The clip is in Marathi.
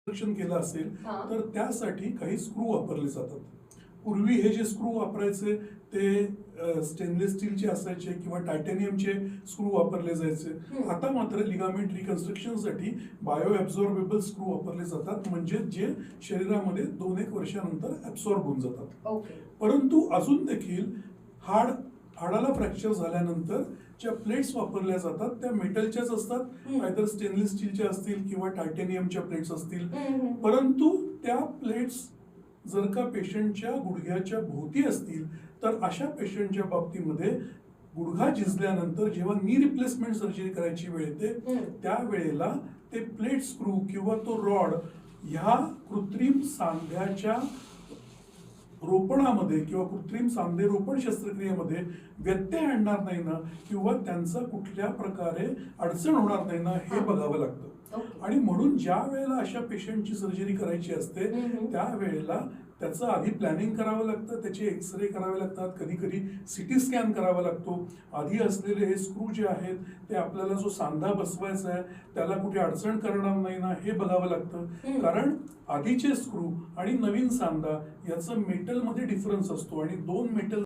रिकन्स्ट्रक्शन केलं असेल हां. तर त्यासाठी काही स्क्रू वापरले जातात. पूर्वी हे जे स्क्रू वापरायचे ते स्टेनलेस स्टीलचे असायचे किंवा टायटॅनियमचे स्क्रू वापरले जायचे. आता मात्र लिगामेंट रिकन्स्ट्रक्शनसाठी बायो ॲब्झॉर्बेबल स्क्रू वापरले जातात, म्हणजे जे शरीरामध्ये 2-1 वर्षानंतर ॲब्सॉर्ब होऊन जातात. ओके. परंतु अजून देखील हाडाला फ्रॅक्चर झाल्यानंतर ज्या प्लेट्स वापरल्या जातात त्या मेटलच्याच असतात, नाहीतर स्टेनलेस स्टीलच्या असतील किंवा टायटॅनियमच्या प्लेट्स असतील. परंतु त्या प्लेट्स जर का पेशंटच्या गुडघ्याच्या भोवती असतील तर अशा पेशंटच्या बाबतीमध्ये गुडघा झिजल्यानंतर जेव्हा नी रिप्लेसमेंट सर्जरी करायची वेळ येते त्यावेळेला ते प्लेट स्क्रू किंवा तो रॉड ह्या कृत्रिम सांध्याच्या रोपणामध्ये किंवा कृत्रिम सांधे रोपण शस्त्रक्रियेमध्ये व्यत्यय आणणार नाही ना, किंवा त्यांचा कुठल्या प्रकारे अडचण होणार नाही ना, हे बघावं लागतं. आणि म्हणून ज्या वेळेला अशा पेशंटची सर्जरी करायची असते त्यावेळेला त्याचं आधी प्लॅनिंग करावं लागतं, त्याचे एक्सरे करावे लागतात, कधी कधी CT स्कॅन करावा लागतो. आधी असलेले हे स्क्रू जे आहेत ते आपल्याला जो सांधा बसवायचा आहे त्याला कुठे अडचण करणार नाही ना, हे बघावं लागतं. कारण आधीचे स्क्रू आणि नवीन सांधा याचं मेटलमध्ये डिफरन्स असतो आणि 2 मेटल